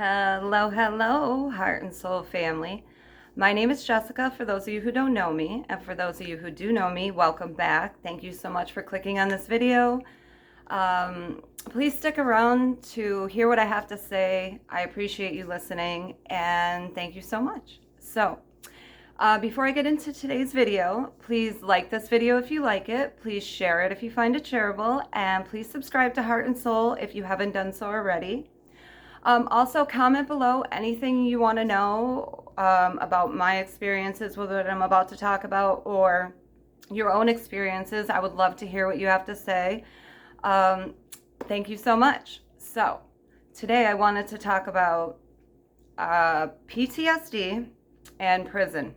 Hello, hello, heart and soul family. My name is Jessica, for those of you who don't know me, and for those of you who do know me, welcome back. Thank you so much for clicking on this video. Please stick around to hear what I have to say. I appreciate you listening, and thank you so much. So, before I get into today's video, please like this video if you like it, please share it if you find it shareable, and please subscribe to Heart and Soul if you haven't done so already. Also, comment below anything you want to know about my experiences with what I'm about to talk about, or your own experiences. I would love to hear what you have to say. Thank you so much. So, today I wanted to talk about PTSD and prison.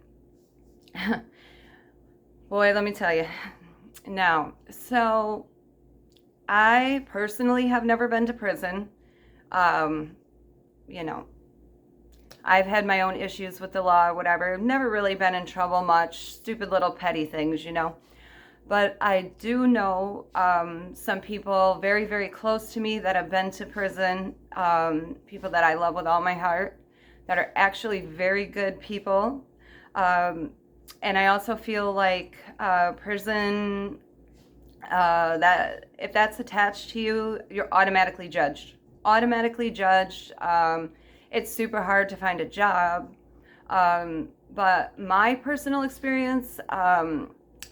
Boy, let me tell you. Now, so I personally have never been to prison. You know, I've had my own issues with the law or whatever. Never really been in trouble much. Stupid little petty things, you know. But I do know some people very, very close to me that have been to prison. People that I love with all my heart, that are actually very good people. And I also feel like prison, that if that's attached to you, you're automatically judged. It's super hard to find a job. But my personal experience, I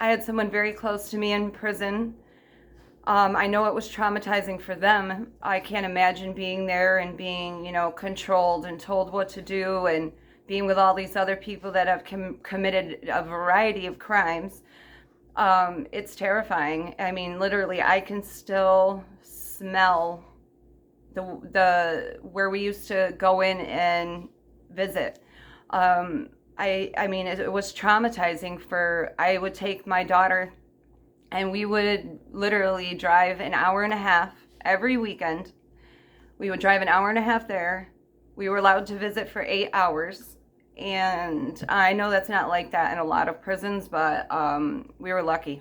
had someone very close to me in prison. I know it was traumatizing for them. I can't imagine being there and being, controlled and told what to do, and being with all these other people that have committed a variety of crimes. It's terrifying. I mean, literally, I can still smell the where we used to go in and visit. I mean, it was traumatizing. I would take my daughter, and we would literally drive an hour and a half every weekend. We would drive an hour and a half there. We were allowed to visit for 8 hours. And I know that's not like that in a lot of prisons, but we were lucky.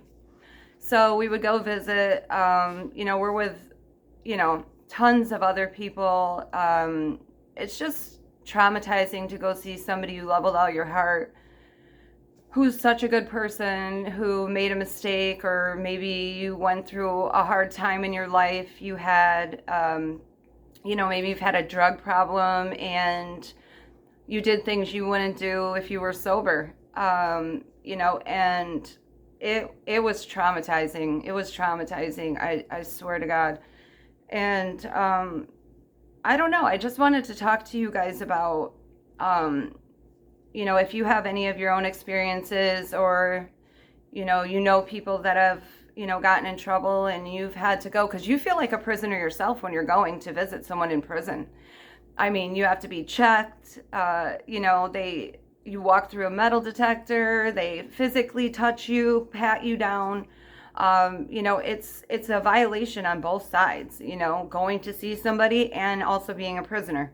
So we would go visit. We're with, tons of other people. It's just traumatizing to go see somebody you love with all your heart, who's such a good person, who made a mistake, or maybe you went through a hard time in your life. You had, maybe you've had a drug problem and you did things you wouldn't do if you were sober, and it was traumatizing. It was traumatizing. I swear to God. And I don't know. I just wanted to talk to you guys about, if you have any of your own experiences, or, people that have, gotten in trouble and you've had to go, because you feel like a prisoner yourself when you're going to visit someone in prison. I mean, you have to be checked. You walk through a metal detector. They physically touch you, pat you down. It's a violation on both sides, going to see somebody and also being a prisoner.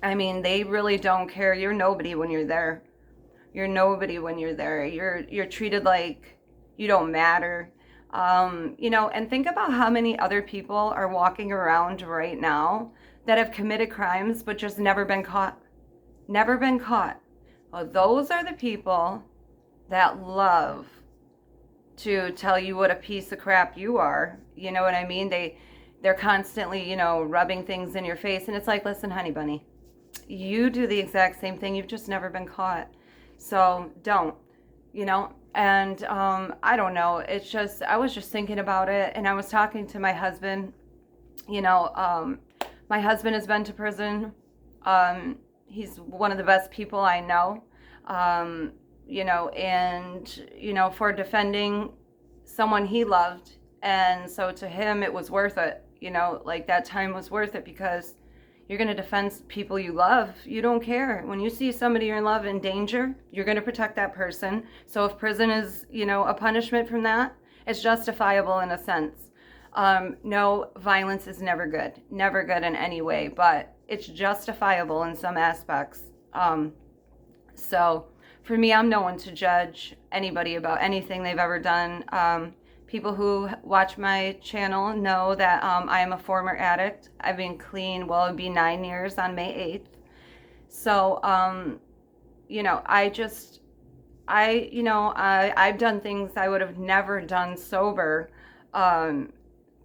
I mean, they really don't care. You're nobody when you're there. You're nobody when you're there. You're treated like you don't matter. And think about how many other people are walking around right now that have committed crimes but just never been caught. Never been caught. Well, those are the people that love to tell you what a piece of crap you are. You know what I mean? They're constantly, rubbing things in your face, and it's like, listen, honey bunny, you do the exact same thing. You've just never been caught. So don't, and I don't know. It's just, I was just thinking about it, and I was talking to my husband. My husband has been to prison. He's one of the best people I know. For defending someone he loved. And so to him, it was worth it. That time was worth it, because you're going to defend people you love. You don't care. When you see somebody you're in love in danger, you're going to protect that person. So if prison is, a punishment from that, it's justifiable in a sense. No, violence is never good in any way, but it's justifiable in some aspects. So for me, I'm no one to judge anybody about anything they've ever done, People who watch my channel know that I am a former addict. I've been clean, well, it'll be 9 years on May 8th. So, you know, I've done things I would have never done sober.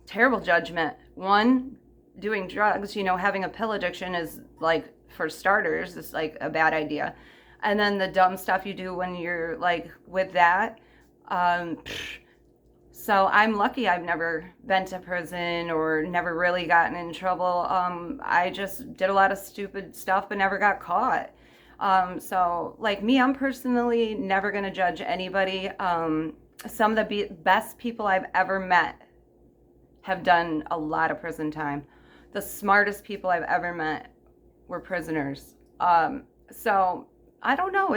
Terrible judgment. One, doing drugs, you know, having a pill addiction is like, for starters, it's like a bad idea. And then the dumb stuff you do when you're like with that. So I'm lucky I've never been to prison or never really gotten in trouble. I just did a lot of stupid stuff but never got caught. So like me, I'm personally never going to judge anybody. Some of the best people I've ever met have done a lot of prison time. The smartest people I've ever met were prisoners. So I don't know.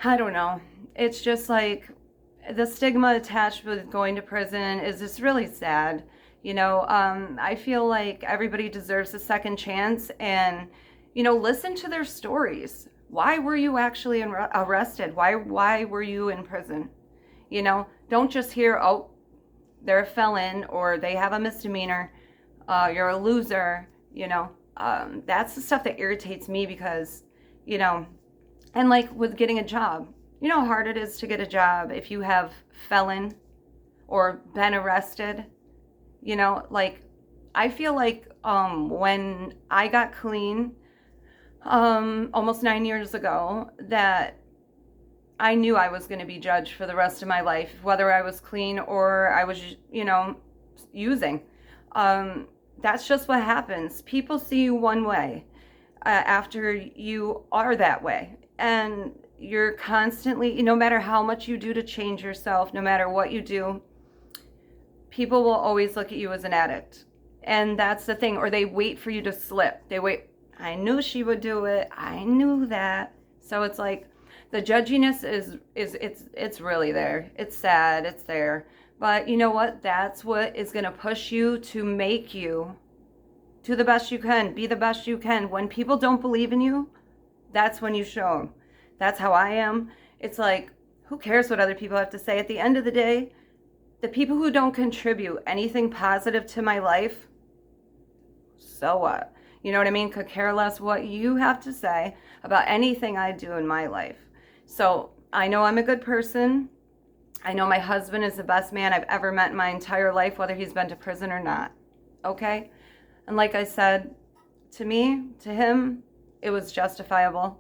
I don't know. It's just like the stigma attached with going to prison is just really sad. You know, I feel like everybody deserves a second chance, and, you know, listen to their stories. Why were you actually arrested? Why were you in prison? You know, don't just hear, oh, they're a felon or they have a misdemeanor. You're a loser, you know. That's the stuff that irritates me because, you know, and like with getting a job, you know how hard it is to get a job if you have felon or been arrested, you know, like I feel like when I got clean almost 9 years ago, that I knew I was going to be judged for the rest of my life, whether I was clean or I was, you know, using. That's just what happens. People see you one way after you are that way. And you're constantly, no matter how much you do to change yourself, no matter what you do, people will always look at you as an addict. And that's the thing. Or they wait for you to slip. They wait. I knew she would do it. I knew that. So it's like the judginess it's really there. It's sad. It's there. But you know what? That's what is going to push you to make you do the best you can. Be the best you can. When people don't believe in you, that's when you show them. That's how I am. It's like, who cares what other people have to say? At the end of the day, the people who don't contribute anything positive to my life, so what? You know what I mean? Could care less what you have to say about anything I do in my life. So I know I'm a good person. I know my husband is the best man I've ever met in my entire life, whether he's been to prison or not. Okay? And like I said, to me, to him, it was justifiable.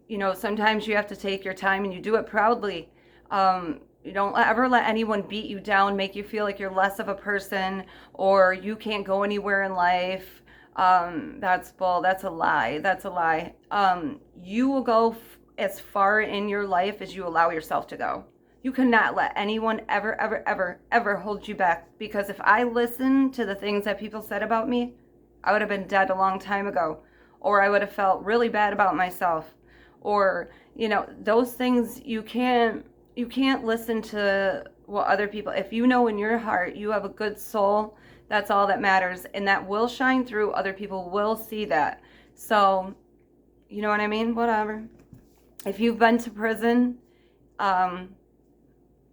You know, sometimes you have to take your time and you do it proudly. You don't ever let anyone beat you down, make you feel like you're less of a person or you can't go anywhere in life. That's bull. That's a lie. That's a lie. You will go as far in your life as you allow yourself to go. You cannot let anyone ever, ever, ever, ever hold you back, because if I listened to the things that people said about me, I would have been dead a long time ago, or I would have felt really bad about myself, or, you know, those things you can't listen to what other people, if you know in your heart you have a good soul, that's all that matters, and that will shine through. Other people will see that. So, you know what I mean? Whatever. If you've been to prison,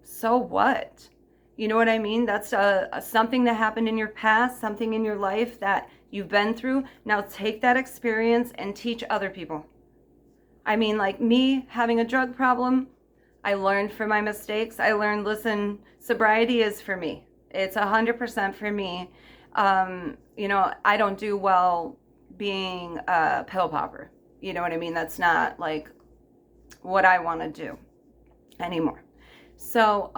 so what? You know what I mean? That's something that happened in your past, something in your life that you've been through. Now take that experience and teach other people. I mean, like me having a drug problem, I learned from my mistakes. I learned, listen, sobriety is for me. It's 100% for me. You know, I don't do well being a pill popper. You know what I mean? That's not like what I want to do anymore. So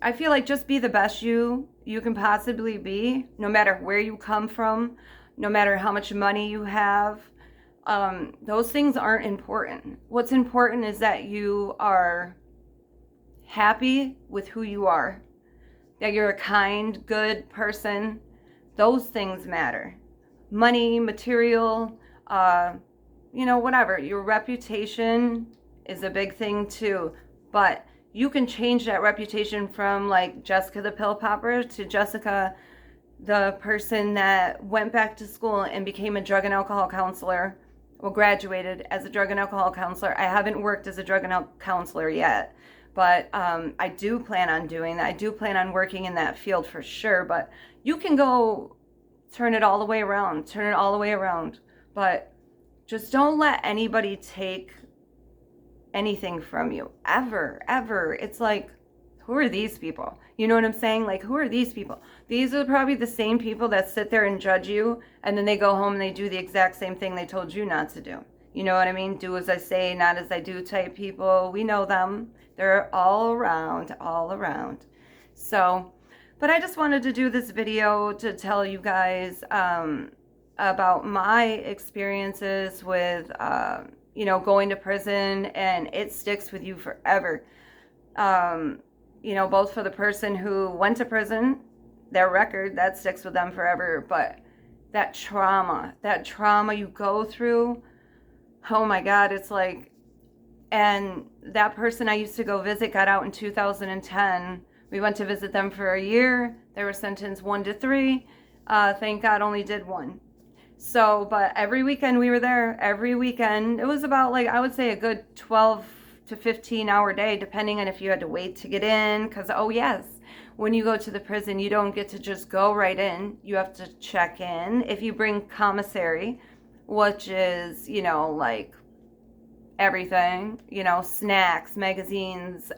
I feel like just be the best you can possibly be, no matter where you come from, no matter how much money you have. Those things aren't important. What's important is that you are happy with who you are, that you're a kind, good person. Those things matter. Money, material, you know, whatever. Your reputation is a big thing too. But you can change that reputation from like Jessica the pill popper to Jessica the person that went back to school and became a drug and alcohol counselor, well, graduated as a drug and alcohol counselor. I haven't worked as a drug and alcohol counselor yet, But I do plan on doing that. I do plan on working in that field for sure. But you can go turn it all the way around, turn it all the way around. But just don't let anybody take anything from you, ever, ever. It's like, who are these people? You know what I'm saying? Like, who are these people? These are probably the same people that sit there and judge you, and then they go home and they do the exact same thing they told you not to do. You know what I mean? Do as I say, not as I do type people. We know them. They're all around, all around. So, but I just wanted to do this video to tell you guys about my experiences with, you know, going to prison, and it sticks with you forever. You know, both for the person who went to prison, their record, that sticks with them forever, but that trauma you go through, oh my God, it's like, and that person I used to go visit got out in 2010. We went to visit them for a year. They were sentenced 1 to 3. Thank God only did 1. So, but every weekend we were there, every weekend. It was about, like, I would say a good 12 to 15 hour day, depending on if you had to wait to get in. Because, oh yes, when you go to the prison, you don't get to just go right in. You have to check in. If you bring commissary, which is, you know, like everything, you know, snacks, magazines,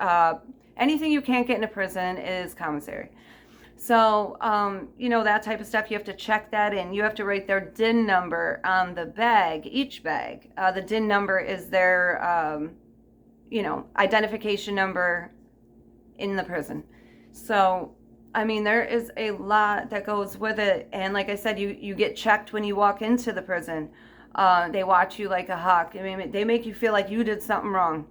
anything you can't get in a prison is commissary. So, you know, that type of stuff, you have to check that in. You have to write their DIN number on the bag, each bag. The DIN number is their, you know, identification number in the prison. So, I mean, there is a lot that goes with it. And like I said, you get checked when you walk into the prison. They watch you like a hawk. I mean, they make you feel like you did something wrong.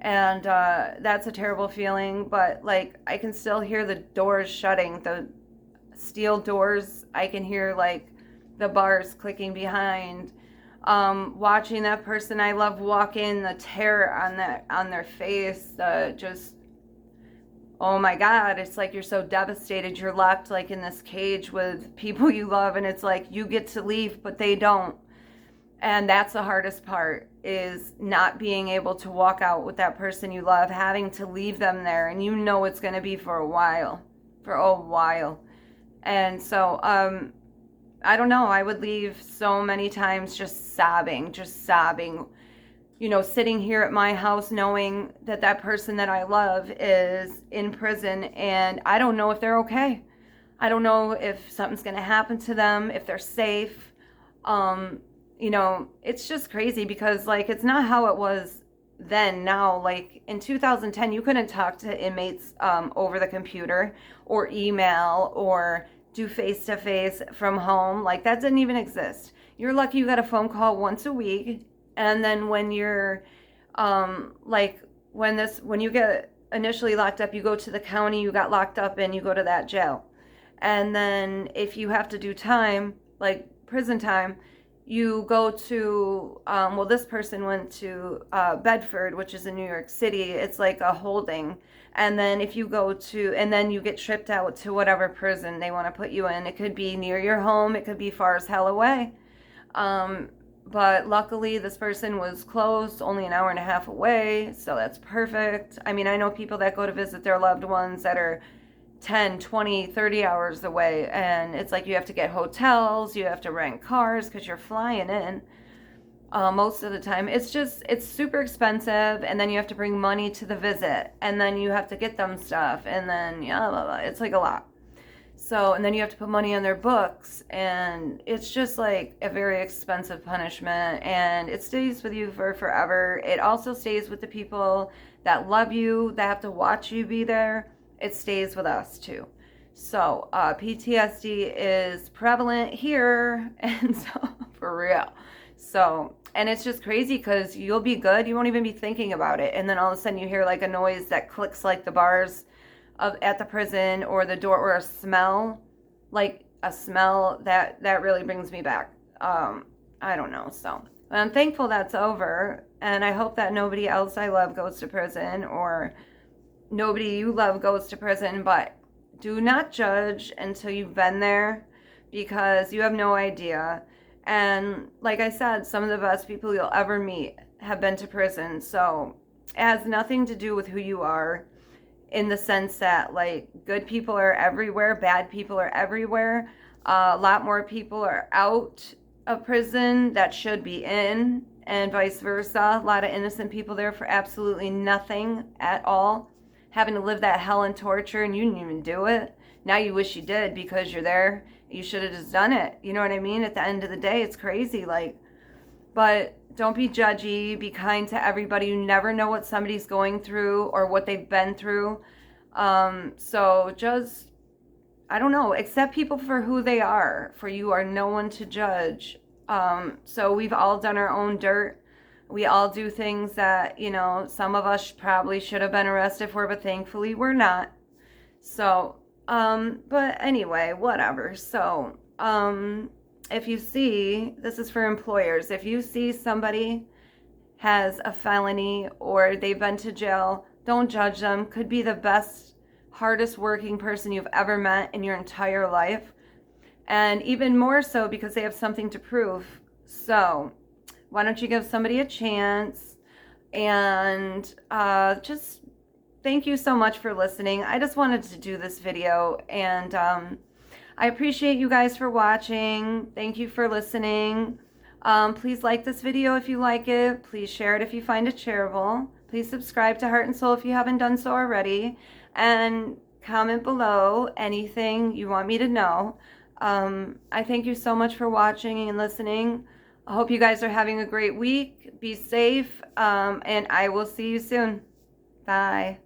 And that's a terrible feeling, but like I can still hear the doors shutting, the steel doors. I can hear like the bars clicking behind. Watching that person I love walk in, the terror on their face, just, oh my God, it's like you're so devastated. You're locked like in this cage with people you love, and it's like you get to leave, but they don't. And that's the hardest part, is not being able to walk out with that person you love, having to leave them there, and you know it's going to be for a while. And so, I don't know, I would leave so many times just sobbing, you know, sitting here at my house knowing that that person that I love is in prison, and I don't know if they're okay. I don't know if something's going to happen to them, if they're safe. You know, it's just crazy because, like, it's not how it was then. Now, like, in 2010, you couldn't talk to inmates over the computer or email or do face-to-face from home. Like, that didn't even exist. You're lucky you got a phone call once a week. And then when you're, like, when you get initially locked up, you go to the county you got locked up in, you go to that jail. And then if you have to do time, like prison time, you go to, well, this person went to Bedford, which is in New York City. It's like a holding. And then if you go to, and then you get tripped out to whatever prison they want to put you in. It could be near your home. It could be far as hell away. But luckily this person was close, only an hour and a half away. So that's perfect. I mean, I know people that go to visit their loved ones that are 10, 20, 30 hours away, and it's like you have to get hotels, you have to rent cars because you're flying in most of the time. It's super expensive, and then you have to bring money to the visit, and then you have to get them stuff, and then yeah, blah, blah. It's like a lot. So, and then you have to put money on their books, and it's just like a very expensive punishment, and it stays with you for forever. It also stays with the people that love you, that have to watch you be there. It stays with us too. So PTSD is prevalent here, and so for real. So, and it's just crazy because you'll be good, you won't even be thinking about it, and then all of a sudden you hear like a noise that clicks like the bars at the prison, or the door, or a smell, like a smell that really brings me back. I don't know. So, but I'm thankful that's over, and I hope that nobody else I love goes to prison, or nobody you love goes to prison. But do not judge until you've been there, because you have no idea. And like I said, some of the best people you'll ever meet have been to prison. So it has nothing to do with who you are. in the sense that, like, good people are everywhere, bad people are everywhere. A lot more people are out of prison that should be in, and vice versa. A lot of innocent people there for absolutely nothing at all, having to live that hell and torture, and you didn't even do it. Now you wish you did because you're there. You should have just done it. You know what I mean? At the end of the day, it's crazy. Like, but don't be judgy. Be kind to everybody. You never know what somebody's going through or what they've been through. So just, I don't know, accept people for who they are, for you are no one to judge. So we've all done our own dirt. We all do things that, you know, some of us probably should have been arrested for, but thankfully we're not. So, but anyway, whatever. So, if you see, this is for employers, if you see somebody has a felony or they've been to jail, don't judge them. Could be the best, hardest working person you've ever met in your entire life. And even more so because they have something to prove. So why don't you give somebody a chance? And just thank you so much for listening. I just wanted to do this video, and I appreciate you guys for watching. Thank you for listening. Please like this video if you like it. Please share it if you find it shareable. Please subscribe to Heart and Soul if you haven't done so already. And comment below anything you want me to know. I thank you so much for watching and listening. I hope you guys are having a great week. Be safe, and I will see you soon. Bye.